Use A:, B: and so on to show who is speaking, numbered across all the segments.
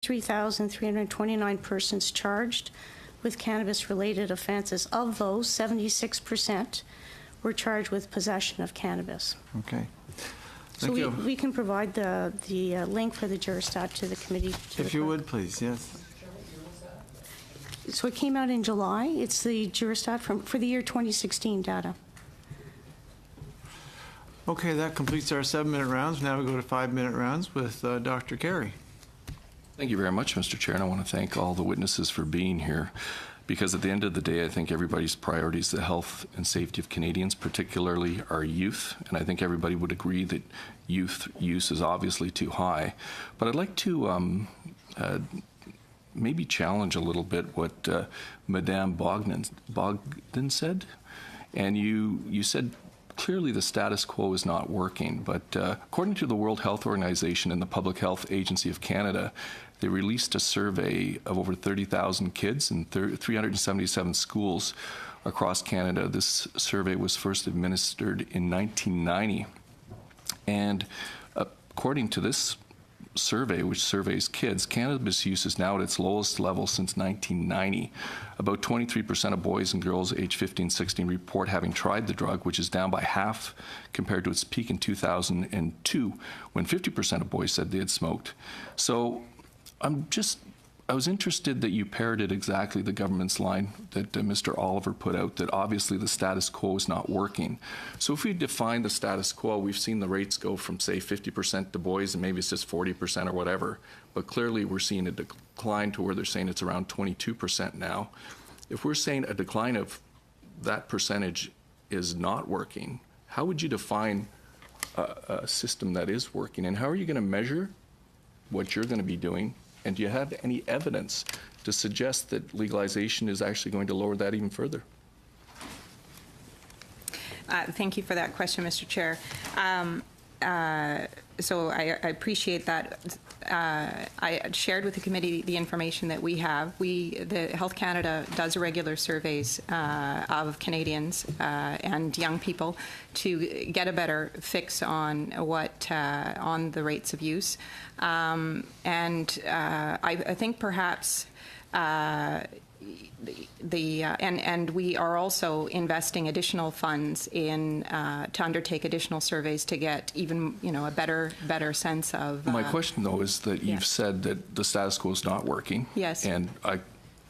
A: 3,329 persons charged with cannabis-related offenses. Of those, 76% were charged with possession of cannabis.
B: Okay.
A: So we can provide the link for the Juristat to the committee.
B: If you would, please, yes.
A: So it came out in July. It's the Juristat for the year 2016 data.
B: Okay, that completes our 7-minute rounds. Now we go to 5-minute rounds with Dr. Carrie.
C: Thank you very much, Mr. Chair, and I want to thank all the witnesses for being here, because at the end of the day, I think everybody's priority is the health and safety of Canadians, particularly our youth, and I think everybody would agree that youth use is obviously too high. But I'd like to maybe challenge a little bit what Madame Bogdan said, and you said clearly the status quo is not working, but according to the World Health Organization and the Public Health Agency of Canada, they released a survey of over 30,000 kids in 377 schools across Canada. This survey was first administered in 1990. And according to this survey, which surveys kids, cannabis use is now at its lowest level since 1990. About 23% of boys and girls aged 15-16 report having tried the drug, which is down by half compared to its peak in 2002, when 50% of boys said they had smoked. So I was interested that you parroted exactly the government's line that Mr. Oliver put out, that obviously the status quo is not working. So if we define the status quo, we've seen the rates go from, say, 50% to boys, and maybe it's just 40% or whatever, but clearly we're seeing a decline to where they're saying it's around 22% now. If we're saying a decline of that percentage is not working, how would you define a system that is working, and how are you going to measure what you're going to be doing? And do you have any evidence to suggest that legalization is actually going to lower that even further?
D: Thank you for that question, Mr. Chair. So I appreciate that. I shared with the committee the information that we have. The Health Canada does regular surveys of Canadians and young people to get a better fix on on the rates of use. I think perhaps and we are also investing additional funds in to undertake additional surveys to get even a better sense of.
C: My question though is that you've said that the status quo is not working.
D: Yes.
C: And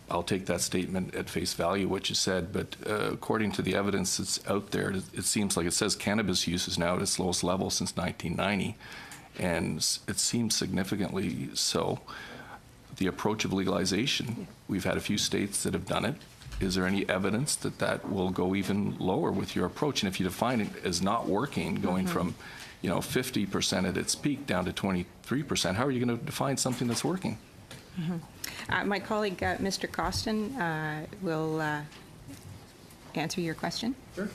C: I'll take that statement at face value, what you said, but according to the evidence that's out there, it seems like it says cannabis use is now at its lowest level since 1990, and it seems significantly so. The approach of legalization, we've had a few states that have done it. Is there any evidence that that will go even lower with your approach? And if you define it as not working, going from 50% at its peak down to 23%, how are you going to define something that's working?
D: My colleague, Mr. Costin, will answer your question. Sure.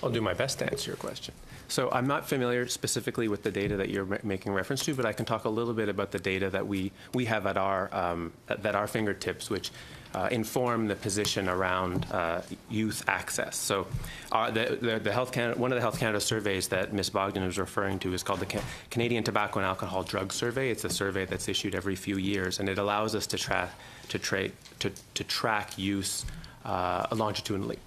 E: I'll do my best to answer your question. So I'm not familiar specifically with the data that you're making reference to, but I can talk a little bit about the data that we have at our fingertips, which inform the position around youth access. So the Health Canada, one of the Health Canada surveys that Ms. Bogdan was referring to is called the Canadian Tobacco and Alcohol Drug Survey. It's a survey that's issued every few years, and it allows us to track use longitudinally.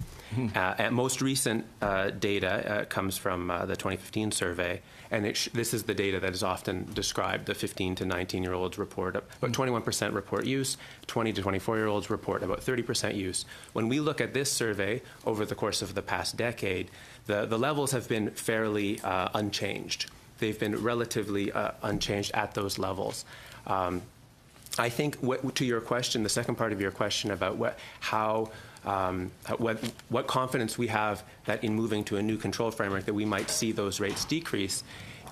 E: And most recent data comes from the 2015 survey, and this is the data that is often described. The 15 to 19-year-olds report about 21% report use, 20 to 24-year-olds report about 30% use. When we look at this survey over the course of the past decade, the levels have been fairly unchanged. They've been relatively unchanged at those levels. I think to your question, the second part of your question about what confidence we have that in moving to a new control framework that we might see those rates decrease.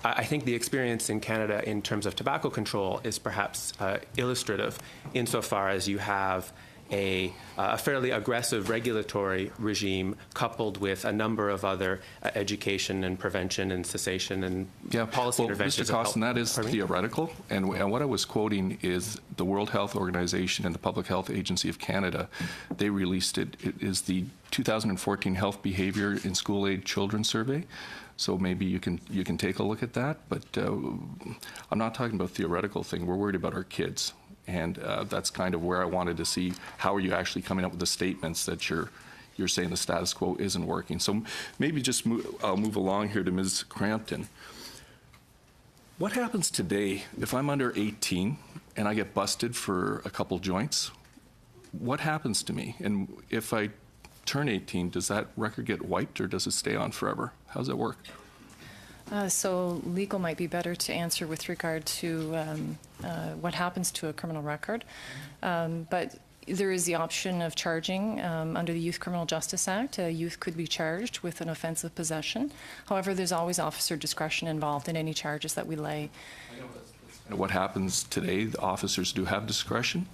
E: I think the experience in Canada in terms of tobacco control is perhaps illustrative insofar as you have a fairly aggressive regulatory regime coupled with a number of other education and prevention and cessation and policy
C: well,
E: interventions.
C: Mr. Costin, that is
E: Pardon me?
C: theoretical, and what I was quoting is the World Health Organization and the Public Health Agency of Canada. They released it. It is the 2014 Health Behavior in School-Age Children Survey. So maybe you can take a look at that, but I'm not talking about a theoretical thing. We're worried about our kids. And that's kind of where I wanted to see how are you actually coming up with the statements that you're saying the status quo isn't working. So maybe just I'll move along here to Ms. Crampton. What happens today if I'm under 18 and I get busted for a couple joints? What happens to me? And if I turn 18, does that record get wiped or does it stay on forever? How does it work?
F: So legal might be better to answer with regard to what happens to a criminal record. But there is the option of charging under the Youth Criminal Justice Act. A youth could be charged with an offense of possession. However, there's always officer discretion involved in any charges that we lay.
C: What happens today, the officers do have discretion,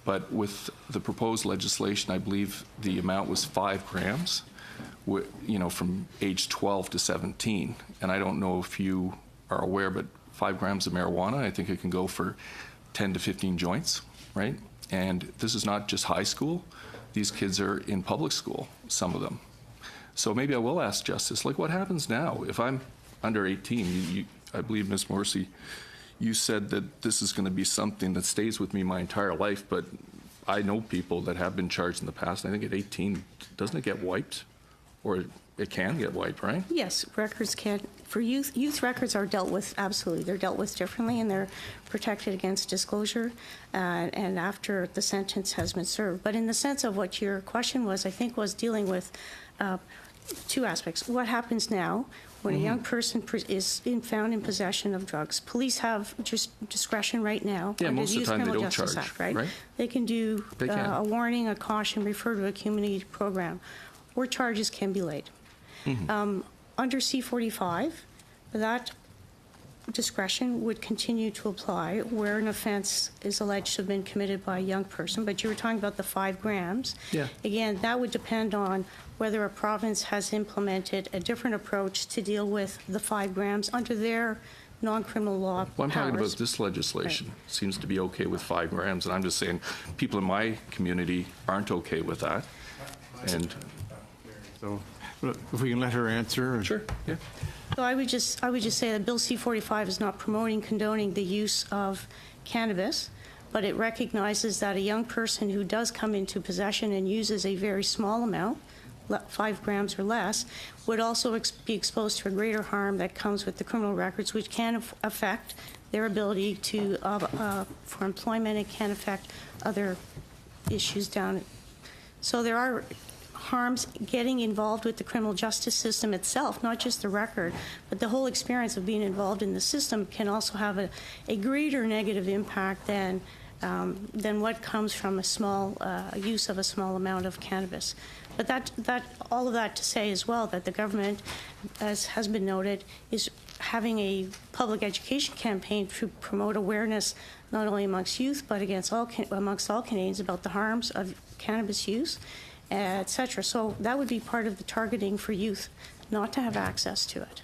C: but with the proposed legislation, I believe the amount was 5 grams. From age 12 to 17. And I don't know if you are aware, but 5 grams of marijuana, I think it can go for 10 to 15 joints, right? And this is not just high school. These kids are in public school, some of them. So maybe I will ask Justice, like what happens now? If I'm under 18, I believe, Ms. Morrissey, you said that this is going to be something that stays with me my entire life, but I know people that have been charged in the past. I think at 18, doesn't it get wiped? Or it can get wiped, right?
A: Yes, records can. For youth records are dealt with, absolutely. They're dealt with differently, and they're protected against disclosure and after the sentence has been served. But in the sense of what your question was, I think was dealing with 2 aspects. What happens now when a young person is found in possession of drugs? Police have just discretion right now.
C: Yeah,
A: under
C: most
A: the
C: of the
A: Youth
C: time they
A: Criminal
C: don't
A: Justice
C: charge,
A: Act, right?
C: right?
A: They can do
C: They can.
A: a warning, a caution, refer to a community program, or charges can be laid. Under C-45, that discretion would continue to apply where an offense is alleged to have been committed by a young person, but you were talking about the 5 grams.
C: Yeah.
A: Again, that would depend on whether a province has implemented a different approach to deal with the 5 grams under their non-criminal law
C: Well, I'm talking
A: powers.
C: about this legislation. Seems to be okay with 5 grams, and I'm just saying people in my community aren't okay with that. And
B: So if we can let her answer.
C: sure, yeah.
A: So I would just say that Bill C-45 is not promoting, condoning the use of cannabis, but it recognizes that a young person who does come into possession and uses a very small amount, 5 grams or less, would also be exposed to a greater harm that comes with the criminal records, which can affect their ability to for employment. It can affect other issues down. So there are harms getting involved with the criminal justice system itself, not just the record, but the whole experience of being involved in the system can also have a greater negative impact than what comes from a small use of a small amount of cannabis. But that all of that to say as well that the government, as has been noted, is having a public education campaign to promote awareness not only amongst youth but amongst all Canadians about the harms of cannabis use, etc. So that would be part of the targeting for youth, not to have access to it.